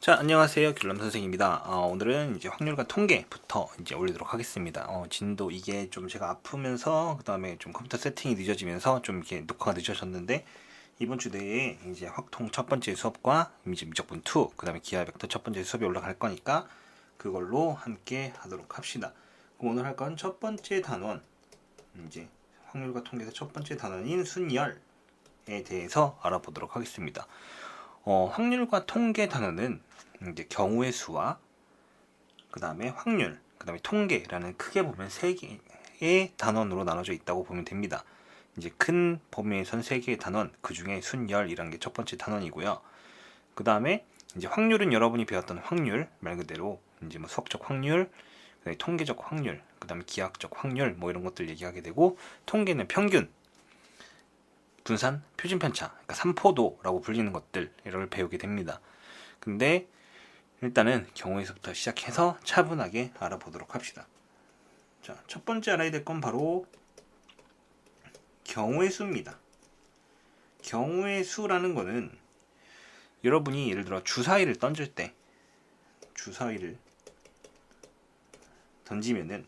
자, 안녕하세요. 귤람 선생입니다. 오늘은 이제 확률과 통계부터 이제 올리도록 하겠습니다. 진도 이게 좀 제가 아프면서 그 다음에 좀 컴퓨터 세팅이 늦어지면서 좀 이렇게 녹화가 늦어졌는데 이번 주 내에 이제 확통 첫 번째 수업과 이제 미적분 2, 그 다음에 기하 벡터 첫 번째 수업이 올라갈 거니까 그걸로 함께 하도록 합시다. 그럼 오늘 할 건 첫 번째 단원, 이제 확률과 통계에서 첫 번째 단원인 순열에 대해서 알아보도록 하겠습니다. 확률과 통계 단어는 이제 경우의 수와 그 다음에 확률, 그 다음에 통계라는 크게 보면 세 개의 단원으로 나눠져 있다고 보면 됩니다. 이제 큰 범위에선 세 개의 단원, 그 중에 순열이라는 게 첫 번째 단원이고요. 그 다음에 이제 확률은 여러분이 배웠던 확률 말 그대로 이제 뭐 수학적 확률, 그다음에 통계적 확률, 그 다음에 기하학적 확률 뭐 이런 것들 얘기하게 되고, 통계는 평균, 분산, 표준 편차, 그러니까 삼포도라고 불리는 것들을 배우게 됩니다. 근데 일단은 경우에서부터 시작해서 차분하게 알아보도록 합시다. 자, 첫 번째 알아야 될 건 바로 경우의 수입니다. 경우의 수라는 거는 여러분이 예를 들어 주사위를 던질 때 주사위를 던지면은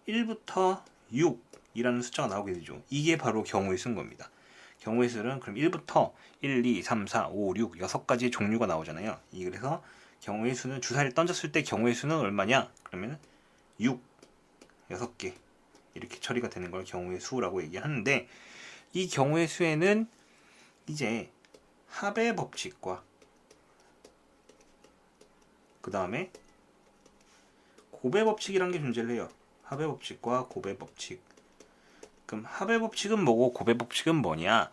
1부터 6이라는 숫자가 나오게 되죠. 이게 바로 경우의 수인 겁니다. 경우의 수는 그럼 1부터 1, 2, 3, 4, 5, 6, 6가지의 종류가 나오잖아요. 그래서 경우의 수는 주사위를 던졌을 때 경우의 수는 얼마냐? 그러면 6, 6개 이렇게 처리가 되는 걸 경우의 수라고 얘기하는데, 이 경우의 수에는 이제 합의 법칙과 그 다음에 곱의 법칙이라는 게 존재를 해요. 합의 법칙과 곱의 법칙. 그럼 합의 법칙은 뭐고 곱의 법칙은 뭐냐?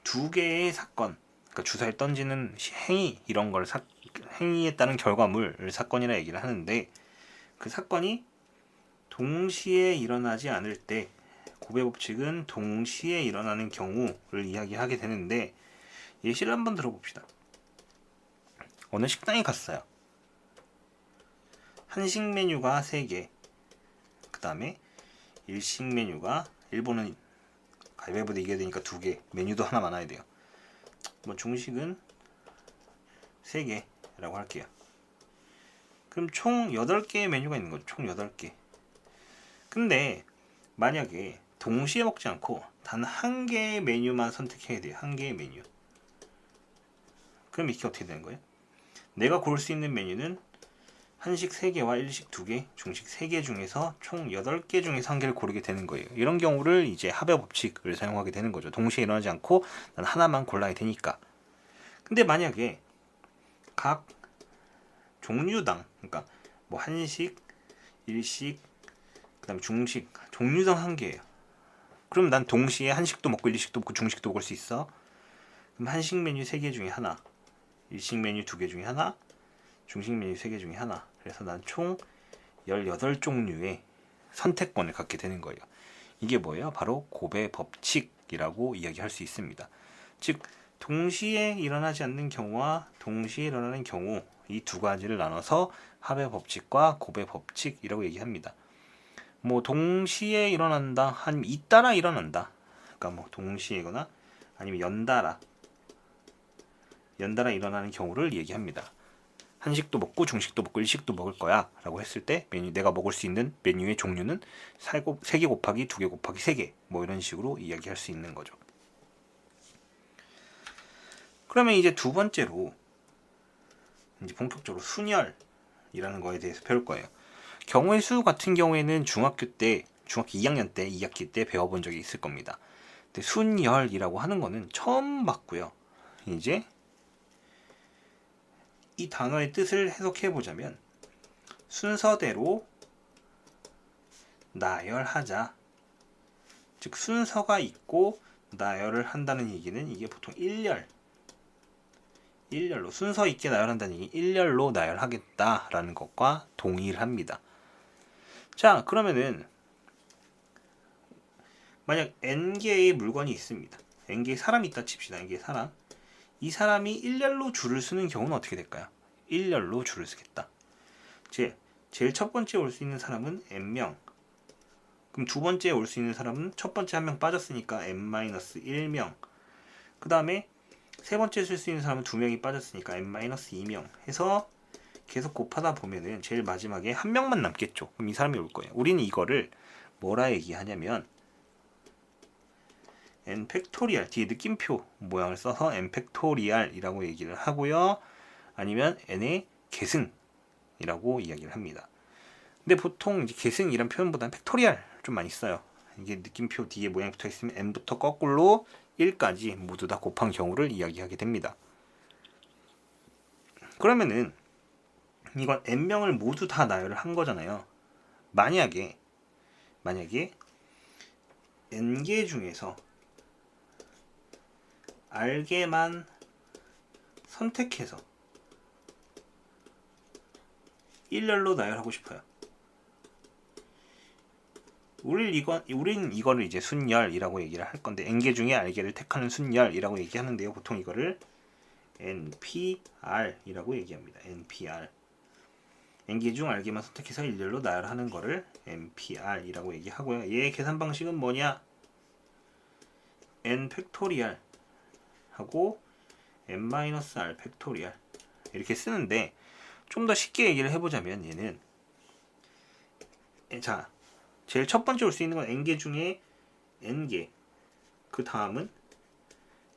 두 개의 사건, 그러니까 주사위를 던지는 행위, 이런 걸 행위에 따른 결과물을 사건이라 얘기를 하는데, 그 사건이 동시에 일어나지 않을 때 곱의 법칙은 동시에 일어나는 경우를 이야기하게 되는데, 예시를 한번 들어봅시다. 어느 식당에 갔어요. 한식 메뉴가 3개, 그 다음에 일식 메뉴가, 일본은 가위바위보 대 이겨야 되니까 2개, 메뉴도 하나 많아야 돼요. 뭐 중식은 3개라고 할게요. 그럼 총 8개의 메뉴가 있는 거죠. 총 8개. 근데 만약에 동시에 먹지 않고 단 한 개의 메뉴만 선택해야 돼요. 한 개의 메뉴. 그럼 이게 어떻게 되는 거예요? 내가 고를 수 있는 메뉴는 한식 3개와 일식 2개, 중식 3개 중에서 총 8개 중에서 한 개를 고르게 되는 거예요. 이런 경우를 이제 합의 법칙을 사용하게 되는 거죠. 동시에 일어나지 않고 난 하나만 골라야 되니까. 근데 만약에 각 종류당, 그러니까 뭐 한식, 일식, 그 다음에 중식, 종류당 한 개예요. 그럼 난 동시에 한식도 먹고 일식도 먹고 중식도 먹을 수 있어. 그럼 한식 메뉴 3개 중에 하나, 일식 메뉴 2개 중에 하나, 중식 메뉴 3개 중에 하나. 그래서 난 총 18종류의 선택권을 갖게 되는 거예요. 이게 뭐예요? 바로 곱의 법칙이라고 이야기할 수 있습니다. 즉, 동시에 일어나지 않는 경우와 동시에 일어나는 경우, 이 두 가지를 나눠서 합의 법칙과 곱의 법칙이라고 얘기합니다. 뭐 동시에 일어난다, 아니면 잇따라 일어난다. 그러니까 뭐 동시에거나 아니면 연달아 일어나는 경우를 얘기합니다. 한식도 먹고 중식도 먹고 일식도 먹을 거야 라고 했을 때 내가 먹을 수 있는 메뉴의 종류는 3개 곱하기 2개 곱하기 3개, 뭐 이런 식으로 이야기할 수 있는 거죠. 그러면 이제 두 번째로 이제 본격적으로 순열이라는 거에 대해서 배울 거예요. 경우의 수 같은 경우에는 중학교 2학년 때 2학기 때 배워본 적이 있을 겁니다. 근데 순열이라고 하는 거는 처음 봤고요. 이제 이 단어의 뜻을 해석해 보자면 순서대로 나열하자. 즉 순서가 있고 나열을 한다는 얘기는 이게 보통 일렬로 순서 있게 나열한다는 얘기, 일렬로 나열하겠다라는 것과 동일합니다. 자, 그러면은 만약 n개의 물건이 있습니다. n개의 사람이 있다 칩시다. n개의 사람. 이 사람이 일렬로 줄을 쓰는 경우는 어떻게 될까요? 일렬로 줄을 쓰겠다. 제일 첫 번째 올 수 있는 사람은 n명. 그럼 두 번째 올 수 있는 사람은 첫 번째 한 명 빠졌으니까 n-1명. 그 다음에 세 번째 쓸 수 있는 사람은 2명이 빠졌으니까 n-2명 해서 계속 곱하다 보면은 제일 마지막에 한 명만 남겠죠. 그럼 이 사람이 올 거예요. 우리는 이거를 뭐라 얘기하냐면 n 팩토리얼 뒤에 느낌표 모양을 써서 n 팩토리얼이라고 얘기를 하고요. 아니면 n의 계승이라고 이야기를 합니다. 근데 보통 이제 계승이란 표현보다는 팩토리얼 좀 많이 써요. 이게 느낌표 뒤에 모양이 붙어 있으면 n부터 거꾸로 1까지 모두 다 곱한 경우를 이야기하게 됩니다. 그러면은 이건 n명을 모두 다 나열을 한 거잖아요. 만약에 n개 중에서 r개만 선택해서 일렬로 나열하고 싶어요. 우린 이거를 이제 순열이라고 얘기를 할 건데 n개 중에 r개를 택하는 순열이라고 얘기하는데요. 보통 이거를 NPR이라고 얘기합니다. NPR. n개 중 r개만 선택해서 일렬로 나열하는 거를 NPR이라고 얘기하고요. 얘의 계산 방식은 뭐냐? n 팩토리얼 하고 n-r 팩토리얼 이렇게 쓰는데 좀 더 쉽게 얘기를 해보자면 얘는 자 제일 첫 번째 올 수 있는 건 n개 중에 n개, 그 다음은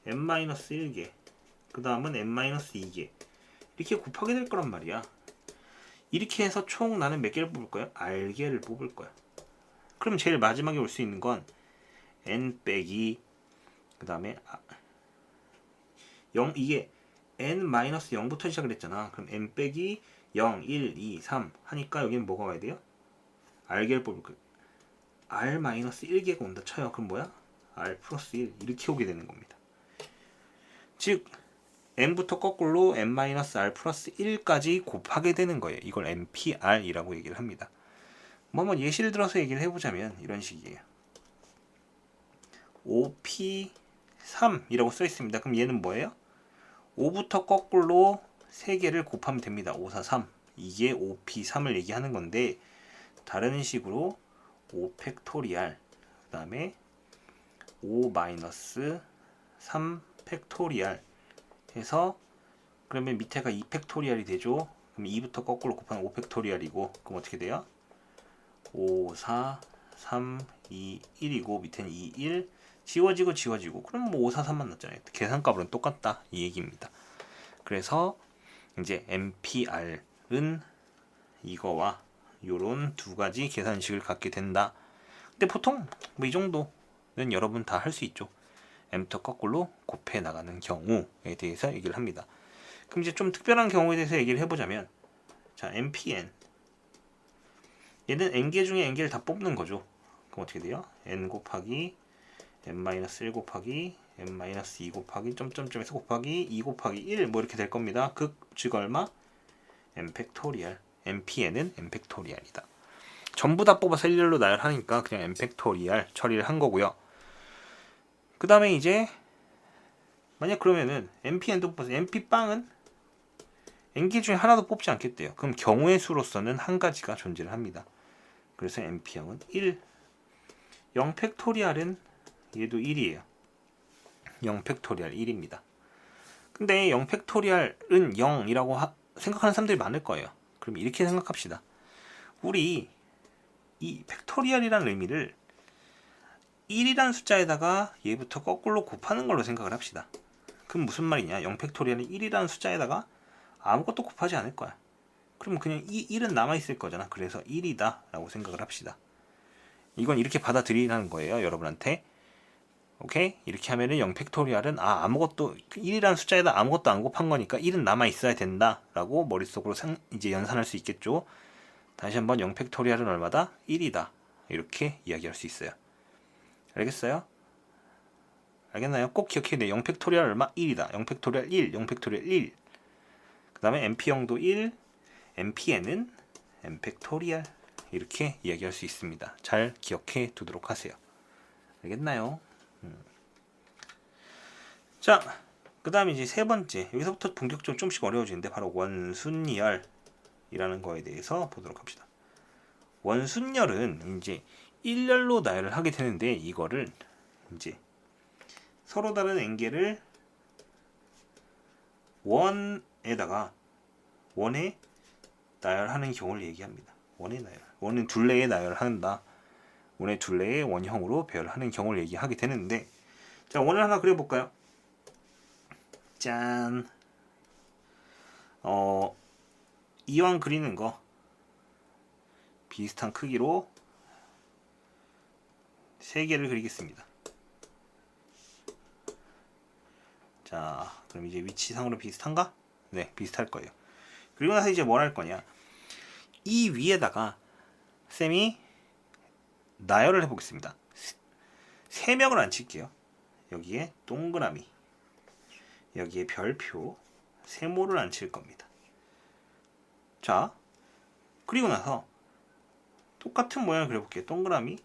n-1개, 그 다음은 n-2개 이렇게 곱하게 될 거란 말이야. 이렇게 해서 총 나는 몇 개를 뽑을 거야? r개를 뽑을 거야. 그럼 제일 마지막에 올 수 있는 건 n 빼기 그 다음에 0, 이게 n-0부터 시작을 했잖아. 그럼 n 빼기 0, 1, 2, 3 하니까 여기는 뭐가 와야 돼요? r개를 뽑을 거예요. r-1개가 온다 쳐요. 그럼 뭐야? r 플러스 1 이렇게 오게 되는 겁니다. 즉 n부터 거꾸로 n-r 플러스 1까지 곱하게 되는 거예요. 이걸 npr이라고 얘기를 합니다. 뭐 한번 예시를 들어서 얘기를 해보자면 이런 식이에요. 5p3이라고 써 있습니다. 그럼 얘는 뭐예요? 5부터 거꾸로 3개를 곱하면 됩니다. 5, 4, 3 이게 5p3을 얘기하는 건데 다른 식으로 5 팩토리얼 그 다음에 5 마이너스 3 팩토리얼 해서 그러면 밑에가 2 팩토리얼이 되죠. 그럼 2부터 거꾸로 곱하면 5 팩토리얼이고 그럼 어떻게 돼요? 5, 4, 3, 2, 1이고 밑에는 2, 1 지워지고 그럼 뭐 5, 4, 3만 났잖아요. 계산값으로는 똑같다 이 얘기입니다. 그래서 이제 NPR은 이거와 요런 두 가지 계산식을 갖게 된다. 근데 보통 뭐 이 정도는 여러분 다 할 수 있죠. m부터 거꾸로 곱해 나가는 경우에 대해서 얘기를 합니다. 그럼 이제 좀 특별한 경우에 대해서 얘기를 해보자면 자 NPN 얘는 n개 중에 n개를 다 뽑는 거죠. 그럼 어떻게 돼요? n 곱하기 n-1 곱하기 n-2 곱하기 점점점에서 곱하기 2 곱하기 1 뭐 이렇게 될 겁니다. 즉 얼마? n 팩토리얼 npn은 n 팩토리얼이다. 전부 다 뽑아서 일렬로 나열하니까 그냥 n 팩토리얼 처리를 한 거고요. 그 다음에 이제 만약 그러면은 npn도 뽑아서 np빵은 n개 중에 하나도 뽑지 않겠대요. 그럼 경우의 수로서는 한 가지가 존재를 합니다. 그래서 np형은 1 0 팩토리얼은 얘도 1이에요. 0 팩토리얼 1입니다. 근데 0 팩토리얼은 0이라고 생각하는 사람들이 많을 거예요. 그럼 이렇게 생각합시다. 우리 이 팩토리얼이라는 의미를 1이라는 숫자에다가 얘부터 거꾸로 곱하는 걸로 생각을 합시다. 그럼 무슨 말이냐? 0 팩토리얼은 1이라는 숫자에다가 아무것도 곱하지 않을 거야. 그럼 그냥 이 1은 남아있을 거잖아. 그래서 1이다 라고 생각을 합시다. 이건 이렇게 받아들이라는 거예요. 여러분한테. 오케이? 이렇게 하면은 0 팩토리얼은 아무것도 1이라는 숫자에다 아무것도 안 곱한 거니까 1은 남아 있어야 된다 라고 머릿속으로 이제 연산할 수 있겠죠. 다시 한번 0 팩토리얼은 얼마다? 1이다 이렇게 이야기할 수 있어요. 알겠어요? 알겠나요? 꼭 기억해야 돼요. 0 팩토리얼 얼마? 1이다. 0 팩토리얼 1, 0 팩토리얼 1. 그 다음에 np형도 1, npn은 n 팩토리얼 이렇게 이야기할 수 있습니다. 잘 기억해 두도록 하세요. 알겠나요? 자, 그 다음에 이제 세 번째, 여기서부터 본격적으로 좀씩 어려워지는데 바로 원순열이라는 거에 대해서 보도록 합시다. 원순열은 이제 일렬로 나열을 하게 되는데 이거를 이제 서로 다른 n개를 원에 나열하는 경우를 얘기합니다. 원의 나열. 원은 둘레에 나열한다. 원의 둘레의 원형으로 배열하는 경우를 얘기하게 되는데, 자, 원을 하나 그려볼까요? 짠. 이왕 그리는 거 비슷한 크기로 3개를 그리겠습니다. 자, 그럼 이제 위치상으로 비슷한가? 네, 비슷할 거예요. 그리고 나서 이제 뭘 할 거냐? 이 위에다가 쌤이 나열을 해보겠습니다. 3명을 앉힐게요. 여기에 동그라미, 여기에 별표, 세모를 앉힐 겁니다. 자, 그리고 나서 똑같은 모양을 그려볼게요. 동그라미,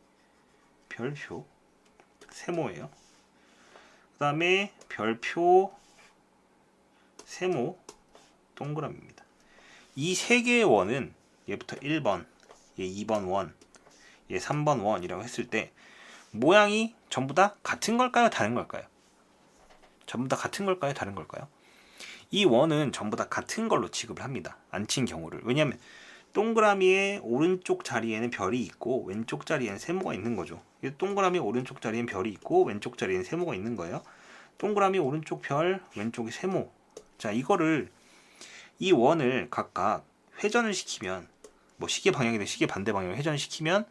별표, 세모예요. 그 다음에 별표, 세모, 동그라미입니다. 이 3개의 원은 얘부터 1번, 얘 2번 원, 얘 3번 원이라고 했을 때 모양이 전부 다 같은 걸까요? 다른 걸까요? 전부 다 같은 걸까요? 다른 걸까요? 이 원은 전부 다 같은 걸로 취급을 합니다. 앉힌 경우를. 왜냐하면 동그라미의 오른쪽 자리에는 별이 있고 왼쪽 자리에는 세모가 있는 거죠. 동그라미 오른쪽 자리에는 별이 있고 왼쪽 자리에는 세모가 있는 거예요. 동그라미 오른쪽 별, 왼쪽이 세모. 자, 이 원을 각각 회전을 시키면, 뭐 시계 방향이든 시계 반대 방향으로 회전을 시키면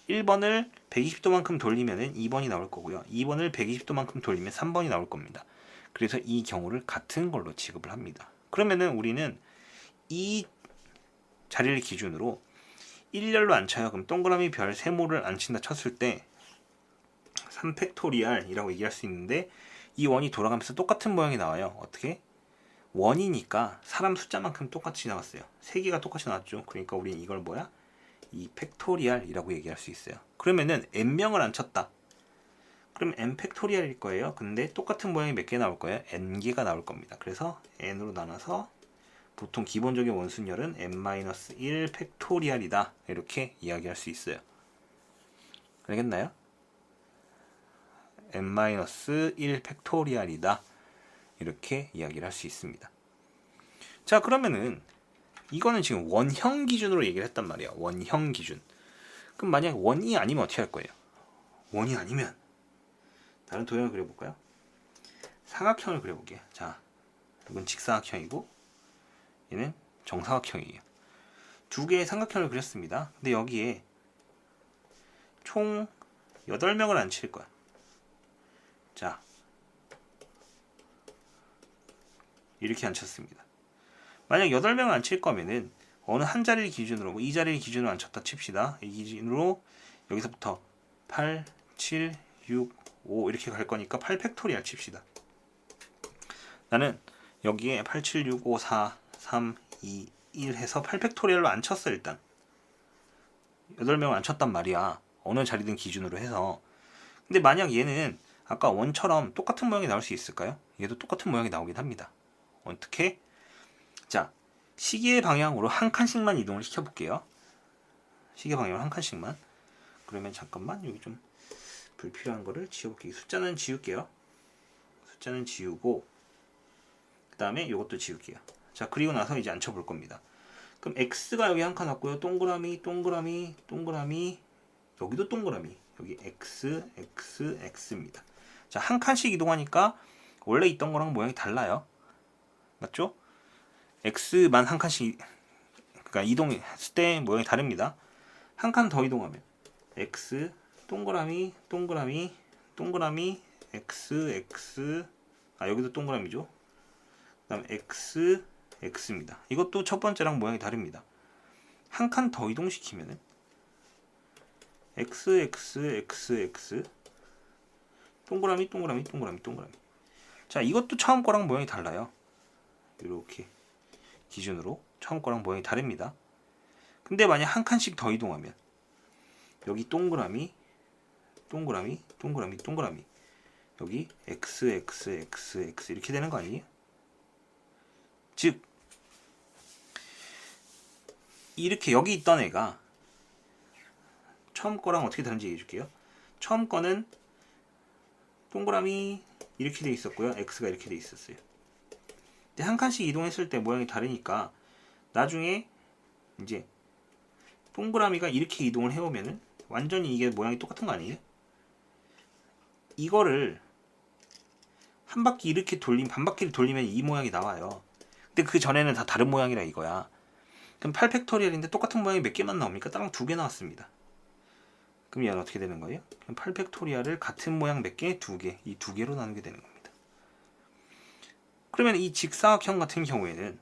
1번을 120도만큼 돌리면 2번이 나올 거고요. 2번을 120도만큼 돌리면 3번이 나올 겁니다. 그래서 이 경우를 같은 걸로 취급을 합니다. 그러면은 우리는 이 자리를 기준으로 1열로 앉혀요. 그럼 동그라미 별 세모를 앉힌다 쳤을 때 3팩토리알이라고 얘기할 수 있는데, 이 원이 돌아가면서 똑같은 모양이 나와요. 어떻게? 원이니까 사람 숫자만큼 똑같이 나왔어요. 3개가 똑같이 나왔죠. 그러니까 우리는 이걸 뭐야? 이 팩토리알이라고 얘기할 수 있어요. 그러면은 n명을 앉혔다. 그럼 n 팩토리알일 거예요. 근데 똑같은 모양이 몇 개 나올 거예요? n개가 나올 겁니다. 그래서 n으로 나눠서 보통 기본적인 원순열은 n-1 팩토리알이다. 이렇게 이야기할 수 있어요. 알겠나요? n-1 팩토리알이다. 이렇게 이야기를 할 수 있습니다. 자, 그러면은 이거는 지금 원형 기준으로 얘기를 했단 말이야. 원형 기준. 그럼 만약 원이 아니면 어떻게 할 거예요? 원이 아니면 다른 도형을 그려볼까요? 사각형을 그려볼게요. 자, 이건 직사각형이고 얘는 정사각형이에요. 2개의 삼각형을 그렸습니다. 근데 여기에 총 8명을 앉힐 거야. 자, 이렇게 앉혔습니다. 만약 8명을 앉힐 거면은 어느 한 자리를 기준으로, 뭐 이 자리를 기준으로 앉혔다 칩시다. 이 기준으로 여기서부터 8, 7, 6, 5 이렇게 갈 거니까 8팩토리알 칩시다. 나는 여기에 8, 7, 6, 5, 4, 3, 2, 1 해서 8팩토리알로 앉혔어. 일단 8명을 앉혔단 말이야. 어느 자리든 기준으로 해서. 근데 만약 얘는 아까 원처럼 똑같은 모양이 나올 수 있을까요? 얘도 똑같은 모양이 나오긴 합니다. 어떻게? 자, 시계 방향으로 한 칸씩만 이동을 시켜볼게요. 시계 방향으로 한 칸씩만. 그러면 잠깐만, 여기 좀 불필요한 거를 지워볼게요. 숫자는 지울게요. 숫자는 지우고 그 다음에 이것도 지울게요. 자, 그리고 나서 이제 앉혀볼 겁니다. 그럼 X가 여기 한 칸 왔고요. 동그라미, 동그라미, 동그라미, 여기도 동그라미. 여기 X, X, X입니다. 자, 한 칸씩 이동하니까 원래 있던 거랑 모양이 달라요. 맞죠? X만 한 칸씩, 그러니까 이동했을 때 모양이 다릅니다. 한 칸 더 이동하면 X, 동그라미, 동그라미, 동그라미, X, X, 여기도 동그라미죠. 그 다음 X, X입니다. 이것도 첫 번째랑 모양이 다릅니다. 한 칸 더 이동시키면은 X, X, X, X, 동그라미, 동그라미, 동그라미, 동그라미. 자, 이것도 처음 거랑 모양이 달라요. 이렇게 기준으로 처음 거랑 모양이 다릅니다. 근데 만약 한 칸씩 더 이동하면 여기 동그라미, 동그라미, 동그라미, 동그라미, 여기 X, X, X, X 이렇게 되는 거 아니에요? 즉 이렇게 여기 있던 애가 처음 거랑 어떻게 다른지 얘기해 줄게요. 처음 거는 동그라미 이렇게 돼 있었고요. X가 이렇게 돼 있었어요. 근데 한 칸씩 이동했을 때 모양이 다르니까 나중에 이제 동그라미가 이렇게 이동을 해오면은 완전히 이게 모양이 똑같은 거 아니에요? 이거를 한 바퀴 이렇게 반바퀴를 돌리면 이 모양이 나와요. 근데 그 전에는 다 다른 모양이라 이거야. 그럼 8팩토리얼인데 똑같은 모양이 몇 개만 나옵니까? 딱 2개 나왔습니다. 그럼 얘는 어떻게 되는 거예요? 그럼 8팩토리얼을 같은 모양 몇 개? 2개. 이 2개로 나누게 되는 겁니다. 그러면 이 직사각형 같은 경우에는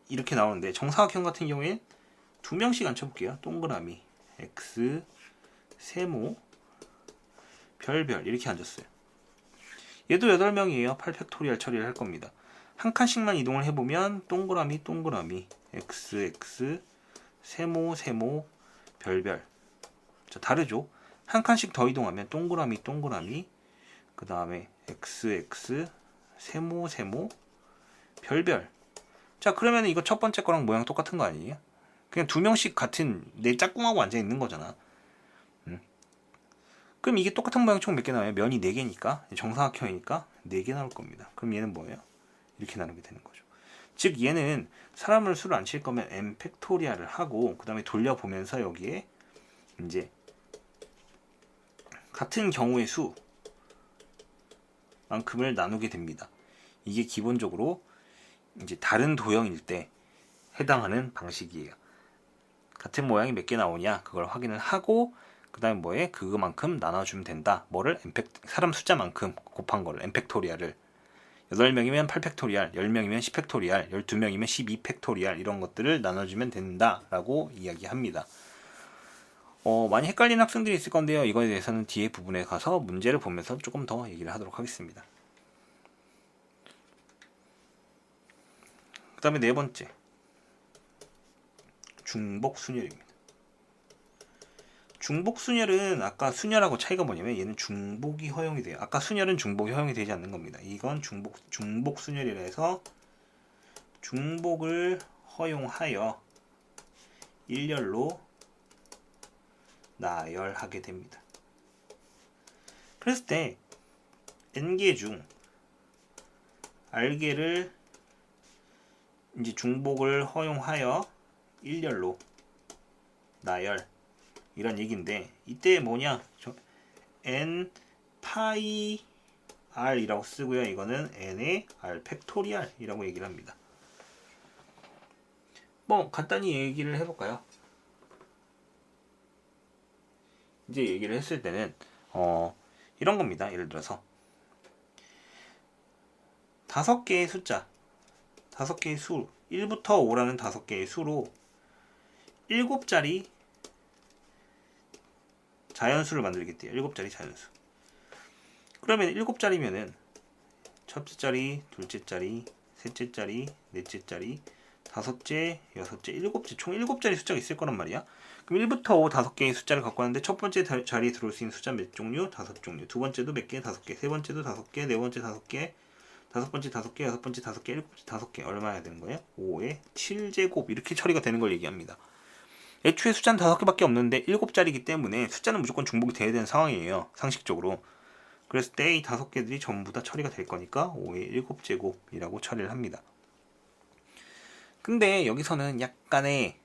이렇게 나오는데, 정사각형 같은 경우엔 2명씩 앉혀볼게요. 동그라미, X, 세모, 별별 이렇게 앉았어요. 얘도 8명이에요. 8팩토리얼 처리를 할 겁니다. 한 칸씩만 이동을 해보면 동그라미, 동그라미, X, X, 세모, 세모, 별별. 자, 다르죠? 한 칸씩 더 이동하면 동그라미, 동그라미, 그 다음에 X, X, 세모, 세모, 별별. 자, 그러면 이거 첫 번째 거랑 모양 똑같은 거 아니에요? 그냥 2명씩 같은 내 짝꿍하고 앉아 있는 거잖아. 그럼 이게 똑같은 모양 총 몇 개 나와요? 면이 4개니까, 정사각형이니까 4개 나올 겁니다. 그럼 얘는 뭐예요? 이렇게 나누게 되는 거죠. 즉 얘는 사람을 수를 안 칠 거면 n 팩토리얼을 하고 그 다음에 돌려보면서 여기에 이제 같은 경우의 수만큼을 나누게 됩니다. 이게 기본적으로 이제 다른 도형일 때 해당하는 방식이에요. 같은 모양이 몇 개 나오냐 그걸 확인을 하고 그 다음에 뭐에 그거만큼 나눠주면 된다. 뭐를? 사람 숫자만큼 곱한 거를 n팩토리얼을 8명이면 8팩토리얼, 10명이면 10팩토리얼, 12명이면 12팩토리얼 이런 것들을 나눠주면 된다 라고 이야기합니다. 많이 헷갈리는 학생들이 있을 건데요. 이거에 대해서는 뒤에 부분에 가서 문제를 보면서 조금 더 얘기를 하도록 하겠습니다. 그 다음에 네 번째, 중복순열입니다. 중복순열은 아까 순열하고 차이가 뭐냐면 얘는 중복이 허용이 돼요. 아까 순열은 중복이 허용이 되지 않는 겁니다. 이건 중복순열이라 해서 중복을 허용하여 일렬로 나열하게 됩니다. 그랬을 때 n개 중 r개를 이제 중복을 허용하여 일렬로 나열 이런 얘기인데, 이때 뭐냐, n 파이 r 이라고 쓰고요. 이거는 n의 r 팩토리얼 이라고 얘기를 합니다. 뭐 간단히 얘기를 해볼까요? 이제 얘기를 했을 때는 이런 겁니다. 예를 들어서 5개의 숫자, 5개의 수, 1부터 5라는 5개의 수로 7자리 자연수를 만들겠대요. 7자리 자연수. 그러면 7자리면은 첫째 자리, 둘째 자리, 셋째 자리, 넷째 자리, 다섯째, 여섯째, 일곱째, 총 7자리 숫자가 있을 거란 말이야. 그럼 1부터 5 5개의 숫자를 갖고 왔는데 첫 번째 자리에 들어올 수 있는 숫자 몇 종류? 5종류. 두 번째도 몇 개? 5개. 세 번째도 5개, 네 번째 5개, 다섯 번째 5개, 여섯 번째 5개, 일곱 번째 5개. 얼마 해야 되는 거예요? 5의 7제곱 이렇게 처리가 되는 걸 얘기합니다. 애초에 숫자는 5개밖에 없는데 7자리이기 때문에 숫자는 무조건 중복이 돼야 되는 상황이에요. 상식적으로. 그랬을 때 이 5개들이 전부 다 처리가 될 거니까 5의 7제곱이라고 처리를 합니다. 근데 여기서는 약간의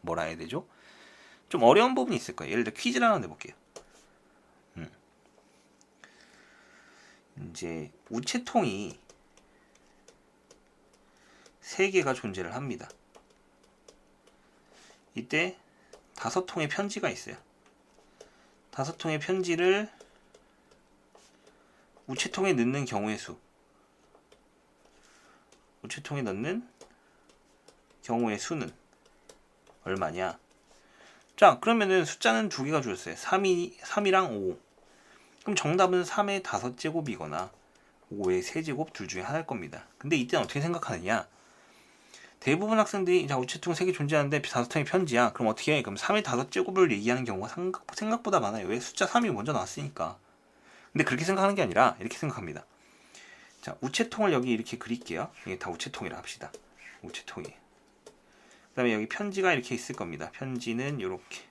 뭐라 해야 되죠? 좀 어려운 부분이 있을 거예요. 예를 들어 퀴즈를 하나 내볼게요. 이제 우체통이 3개가 존재를 합니다. 이때 5통의 편지가 있어요. 5통의 편지를 우체통에 넣는 경우의 수, 우체통에 넣는 경우의 수는 얼마냐? 자, 그러면은 숫자는 2개가 주었어요. 3이랑 5. 그럼 정답은 3의 5제곱이거나 5의 3제곱 둘 중에 하나일 겁니다. 근데 이때는 어떻게 생각하느냐? 대부분 학생들이 자, 우체통 3개 존재하는데 5통의 편지야. 그럼 어떻게 해? 그럼 3의 5제곱을 얘기하는 경우가 생각보다 많아요. 왜? 숫자 3이 먼저 나왔으니까. 근데 그렇게 생각하는 게 아니라 이렇게 생각합니다. 자, 우체통을 여기 이렇게 그릴게요. 이게 다 우체통이라 합시다. 우체통이에요. 그 다음에 여기 편지가 이렇게 있을 겁니다. 편지는 이렇게.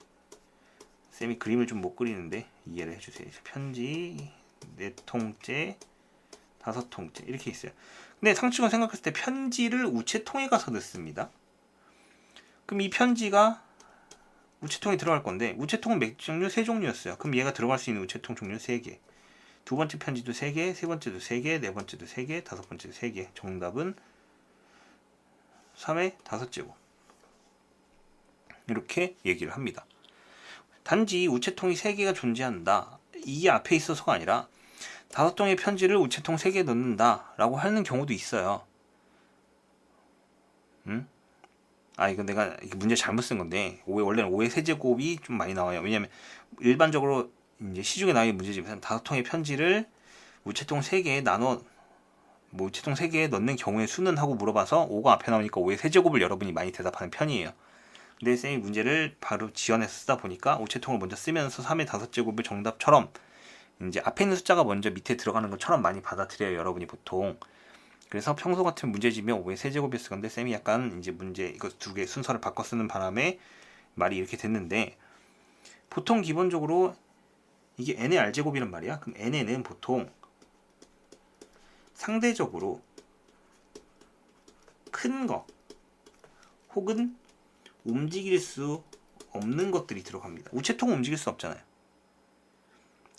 쌤이 그림을 좀 못 그리는데 이해를 해주세요. 편지 4통째 5통째 이렇게 있어요. 근데 상식적으로 생각했을 때 편지를 우체통에 가서 넣습니다. 그럼 이 편지가 우체통에 들어갈 건데 우체통은 몇 종류? 3종류였어요. 그럼 얘가 들어갈 수 있는 우체통 종류 3개. 두 번째 편지도 3개, 세 번째도 3개, 네 번째도 3개, 다섯 번째도 3개. 정답은 3의 5제곱. 이렇게 얘기를 합니다. 단지 우체통이 3개가 존재한다. 이게 앞에 있어서가 아니라 5통의 편지를 우체통 3개에 넣는다 라고 하는 경우도 있어요. 이거 내가 문제 잘못 쓴 건데 원래는 5의 세제곱이 좀 많이 나와요. 왜냐면 일반적으로 이제 시중에 나오는 문제집에서는 5통의 편지를 우체통 3개에 나눠 우체통 3개에 넣는 경우의 수는 하고 물어봐서 5가 앞에 나오니까 5의 세제곱을 여러분이 많이 대답하는 편이에요. 근데 쌤이 문제를 바로 지어내서 쓰다 보니까 우체통을 먼저 쓰면서 3의 5제곱을 정답처럼 이제 앞에 있는 숫자가 먼저 밑에 들어가는 것처럼 많이 받아들여요, 여러분이 보통. 그래서 평소 같은 문제지면 5의 세제곱이었을 건데 쌤이 약간 이제 문제 이거 2개 순서를 바꿔 쓰는 바람에 말이 이렇게 됐는데, 보통 기본적으로 이게 n의 r제곱이란 말이야. 그럼 n에는 보통 상대적으로 큰 거 혹은 움직일 수 없는 것들이 들어갑니다. 우체통은 움직일 수 없잖아요.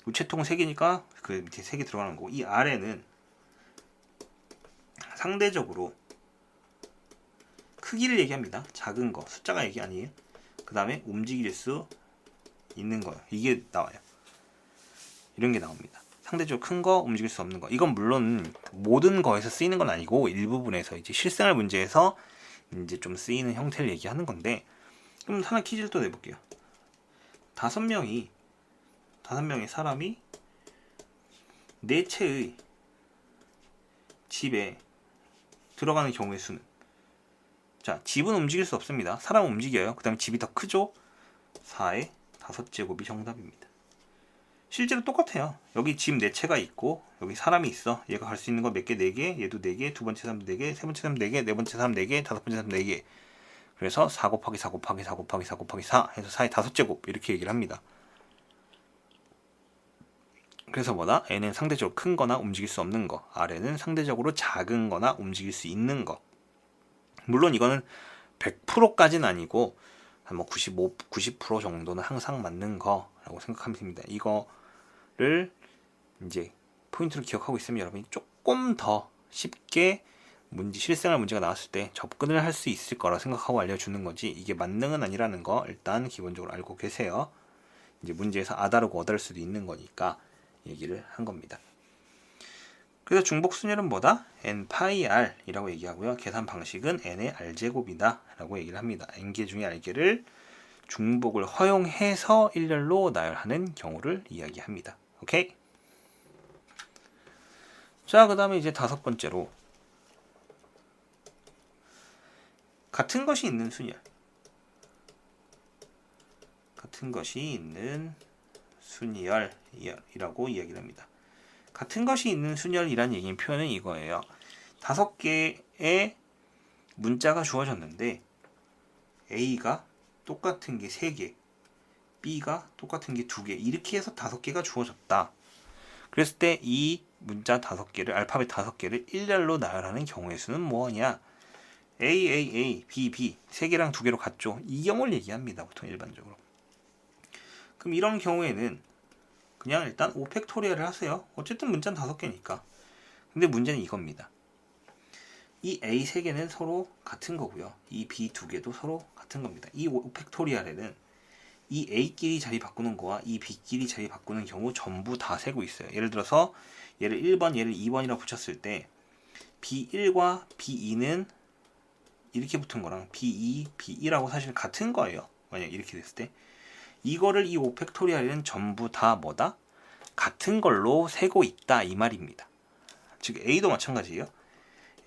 우체통은 3개니까 그 밑에 3개 들어가는 거고, 이 아래는 상대적으로 크기를 얘기합니다. 작은 거, 숫자가 얘기 아니에요. 그 다음에 움직일 수 있는 거예요. 이게 나와요. 이런 게 나옵니다. 상대적으로 큰 거, 움직일 수 없는 거. 이건 물론 모든 거에서 쓰이는 건 아니고 일부분에서 이제 실생활 문제에서 이제 좀 쓰이는 형태를 얘기하는 건데, 그럼 하나 퀴즈를 또 내볼게요. 5명의 사람이 4채의 집에 들어가는 경우의 수는, 자, 집은 움직일 수 없습니다. 사람은 움직여요. 그 다음에 집이 더 크죠. 4의 5제곱이 정답입니다. 실제로 똑같아요. 여기 집 4채가 있고 여기 사람이 있어. 얘가 갈 수 있는 거 몇 개? 4개. 얘도 4개. 두 번째 사람 4개. 세 번째 사람 4개. 네 번째 사람 4개. 다섯 번째 사람 4개. 그래서 4 곱하기 4 곱하기 4 곱하기 4 곱하기 4 해서 4의 5제곱 이렇게 얘기를 합니다. 그래서 뭐다? n은 상대적으로 큰 거나 움직일 수 없는 거, r는 상대적으로 작은 거나 움직일 수 있는 거. 물론 이거는 100%까지는 아니고 한 뭐 95, 90% 정도는 항상 맞는 거라고 생각하면 됩니다. 이거를 이제 포인트로 기억하고 있으면 여러분이 조금 더 쉽게 실생활 문제가 나왔을 때 접근을 할 수 있을 거라 생각하고 알려주는 거지, 이게 만능은 아니라는 거 일단 기본적으로 알고 계세요. 이제 문제에서 아다르고 어다를 수도 있는 거니까 얘기를 한 겁니다. 그래서 중복순열은 뭐다? n 파이 r 이라고 얘기하고요. 계산 방식은 n의 r제곱이다 라고 얘기를 합니다. n개 중에 r개를 중복을 허용해서 일렬로 나열하는 경우를 이야기합니다. 오케이? 자, 그 다음에 이제 5번째로 같은 것이 있는 순열. 같은 것이 있는 순열이라고 이야기를 합니다. 같은 것이 있는 순열이란 얘기는 표현은 이거예요. 5개의 문자가 주어졌는데 A가 똑같은 게 3개, B가 똑같은 게 2개, 이렇게 해서 5개가 주어졌다. 그랬을 때 이 문자 5개를, 알파벳 5개를 일렬로 나열하는 경우의 수는 뭐냐? A, B 3개랑 2개로 같죠. 이 경우를 얘기합니다. 보통 일반적으로. 그럼 이런 경우에는 그냥 일단 5팩토리얼을 하세요. 어쨌든 문자는 5개니까. 근데 문제는 이겁니다. 이 A 3개는 서로 같은 거고요. 이 B 2개도 서로 같은 겁니다. 이 5팩토리얼에는 이 A끼리 자리 바꾸는 거와 이 B끼리 자리 바꾸는 경우 전부 다 세고 있어요. 예를 들어서 얘를 1번, 얘를 2번이라고 붙였을 때 B1과 B2는 이렇게 붙은 거랑 B2, B1하고 사실 같은 거예요. 만약 이렇게 됐을 때 이거를 이 5팩토리얼은 전부 다 뭐다? 같은 걸로 세고 있다 이 말입니다. 즉 A도 마찬가지예요.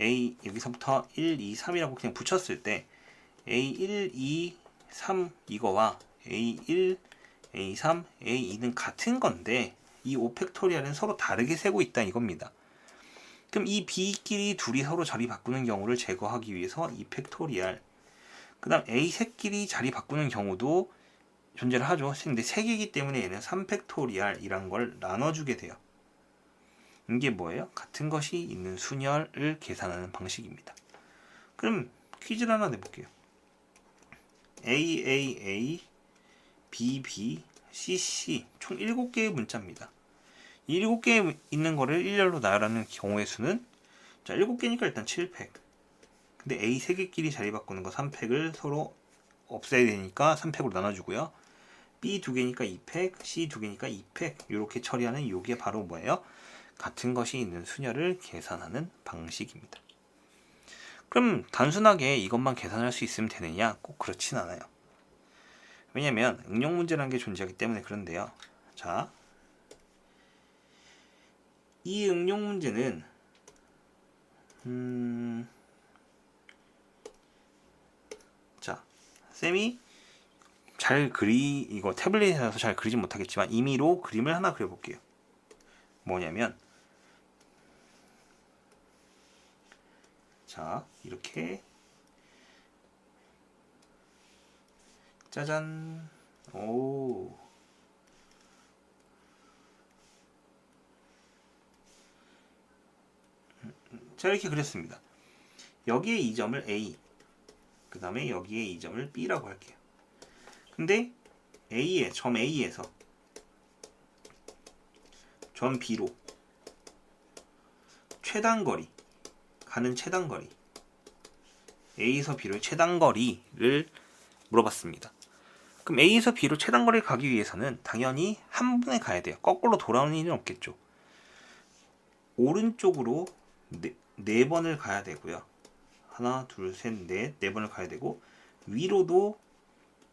A 여기서부터 1, 2, 3이라고 그냥 붙였을 때 A1, 2, 3 이거와 A1, A3, A2는 같은 건데 이 5팩토리얼은 서로 다르게 세고 있다 이겁니다. 그럼 이 B끼리 둘이 서로 자리 바꾸는 경우를 제거하기 위해서 2팩토리얼, 그 다음 A3끼리 자리 바꾸는 경우도 존재를 하죠. 근데 3개이기 때문에 얘는 3팩토리얼이란 걸 나눠주게 돼요. 이게 뭐예요? 같은 것이 있는 순열을 계산하는 방식입니다. 그럼 퀴즈를 하나 내볼게요. AAA, BB, CC 총 7개의 문자입니다. 이 7개 있는 거를 일렬로 나열하는 경우의 수는, 자, 7개니까 일단 7팩. 근데 A 3개끼리 자리 바꾸는 거 3팩을 서로 없애야 되니까 3팩으로 나눠주고요. B 2개니까 2팩, C 2개니까 2팩. 이렇게 처리하는 이게 바로 뭐예요? 같은 것이 있는 순열을 계산하는 방식입니다. 그럼 단순하게 이것만 계산할 수 있으면 되느냐? 꼭 그렇진 않아요. 왜냐면 응용 문제라는 게 존재하기 때문에 그런데요. 자, 이 응용 문제는 자, 쌤이 이거 태블릿에서 잘 그리진 못하겠지만 임의로 그림을 하나 그려볼게요. 뭐냐면, 자, 이렇게 짜잔. 오, 자, 이렇게 그렸습니다. 여기에 이 점을 A, 그 다음에 여기에 이 점을 B라고 할게요. 근데 점 A에서 점 B로 최단거리, 가는 최단거리, A에서 B로의 최단거리를 물어봤습니다. 그럼 A에서 B로 최단거리를 가기 위해서는 당연히 한 번에 가야 돼요. 거꾸로 돌아오는 일은 없겠죠. 오른쪽으로 네 번을 가야 되고요. 하나, 둘, 셋, 넷, 네 번을 가야 되고, 위로도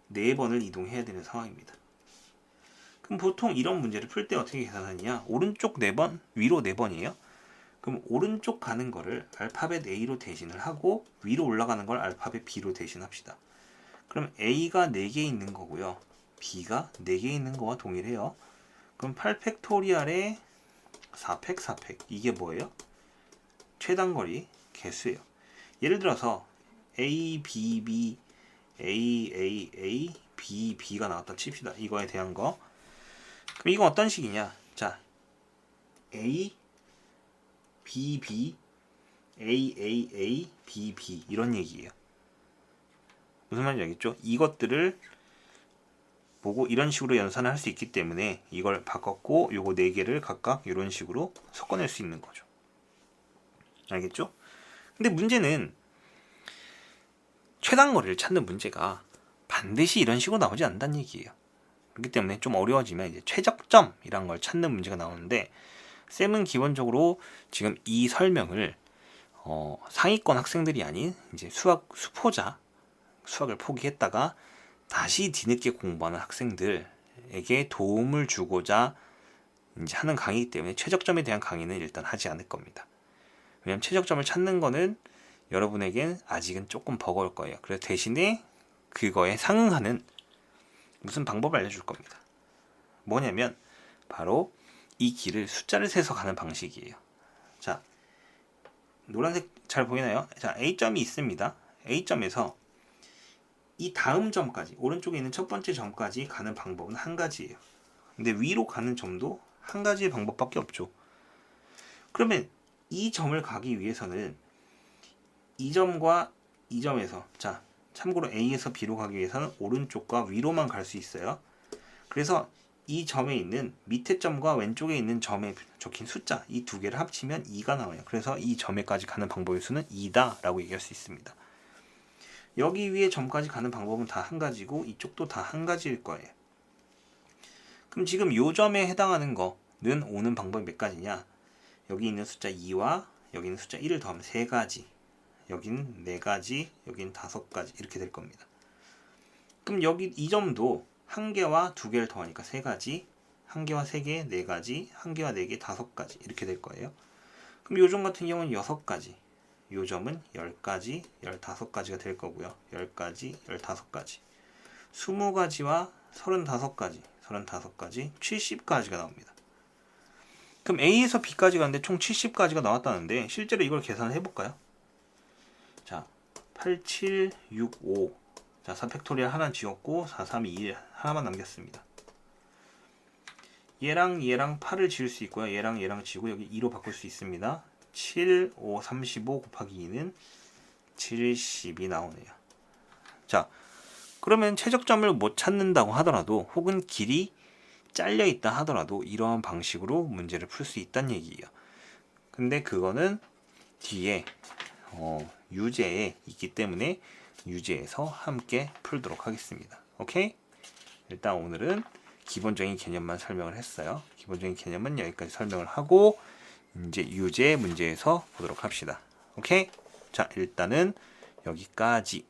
네 번을 이동해야 되는 상황입니다. 그럼 보통 이런 문제를 풀 때 어떻게 계산하느냐? 오른쪽 4번, 위로 4번이에요. 그럼 오른쪽 가는 거를 알파벳 A로 대신을 하고, 위로 올라가는 걸 알파벳 B로 대신합시다. 그럼 A가 4개 있는 거고요. B가 4개 있는 거와 동일해요. 그럼 8팩토리알에 4팩, 4팩. 이게 뭐예요? 최단거리 개수예요. 예를 들어서 A, B, B, A, A, A, B, B가 나왔다 칩시다. 이거에 대한 거. 그럼 이건 어떤 식이냐? 자, A, B, B, A, A, A, B, B 이런 얘기예요. 무슨 말인지 알겠죠? 이것들을 보고 이런 식으로 연산을 할 수 있기 때문에 이걸 바꿨고 요거 4개를 각각 이런 식으로 섞어낼 수 있는 거죠. 알겠죠? 근데 문제는 최단거리를 찾는 문제가 반드시 이런 식으로 나오지 않는다는 얘기예요. 그렇기 때문에 좀 어려워지면 이제 최적점이란 걸 찾는 문제가 나오는데, 쌤은 기본적으로 지금 이 설명을 상위권 학생들이 아닌 이제 수학을 포기했다가 다시 뒤늦게 공부하는 학생들에게 도움을 주고자 이제 하는 강의이기 때문에 최적점에 대한 강의는 일단 하지 않을 겁니다. 왜냐면 최적점을 찾는 거는 여러분에겐 아직은 조금 버거울 거예요. 그래서 대신에 그거에 상응하는 무슨 방법을 알려줄 겁니다. 뭐냐면 바로 이 길을 숫자를 세서 가는 방식이에요. 자, 노란색 잘 보이나요? 자, A점이 있습니다. A점에서 이 다음 점까지, 오른쪽에 있는 첫 번째 점까지 가는 방법은 한 가지예요. 근데 위로 가는 점도 한 가지의 방법밖에 없죠. 그러면 이 점을 가기 위해서는 이 점과 이 점에서, 자, 참고로 A에서 B로 가기 위해서는 오른쪽과 위로만 갈 수 있어요. 그래서 이 점에 있는 밑에 점과 왼쪽에 있는 점에 적힌 숫자, 이 두 개를 합치면 2가 나와요. 그래서 이 점에까지 가는 방법의 수는 2다 라고 얘기할 수 있습니다. 여기 위에 점까지 가는 방법은 다 한 가지고 이쪽도 다 한 가지일 거예요. 그럼 지금 요 점에 해당하는 거는 오는 방법이 몇 가지냐? 여기 있는 숫자 2와 여기 있는 숫자 1을 더하면 3가지, 여긴 4가지, 여긴 5가지 이렇게 될 겁니다. 그럼 여기 이 점도 1개와 2개를 더하니까 3가지, 1개와 3개 4가지, 1개와 4개 5가지 이렇게 될 거예요. 그럼 요 점 같은 경우는 6가지, 요 점은 10가지, 15가지가 될 거고요. 10가지, 15가지, 20가지와 35가지, 35가지, 70가지가 나옵니다. 그럼 A에서 B까지 가는데 총 70가지가 나왔다는데 실제로 이걸 계산을 해볼까요? 자, 8, 7, 6, 5. 자, 4팩토리얼 하나 지웠고 4, 3, 2, 1 하나만 남겼습니다. 얘랑 8을 지울 수 있고요. 얘랑 지우고 여기 2로 바꿀 수 있습니다. 7, 5, 35 곱하기 2는 70이 나오네요. 자, 그러면 최적점을 못 찾는다고 하더라도 혹은 길이 잘려 있다 하더라도 이러한 방식으로 문제를 풀 수 있다는 얘기예요. 근데 그거는 뒤에 유제에 있기 때문에 유제에서 함께 풀도록 하겠습니다. 오케이? 일단 오늘은 기본적인 개념만 설명을 했어요. 기본적인 개념은 여기까지 설명을 하고 이제 유제 문제에서 보도록 합시다. 오케이? 자, 일단은 여기까지.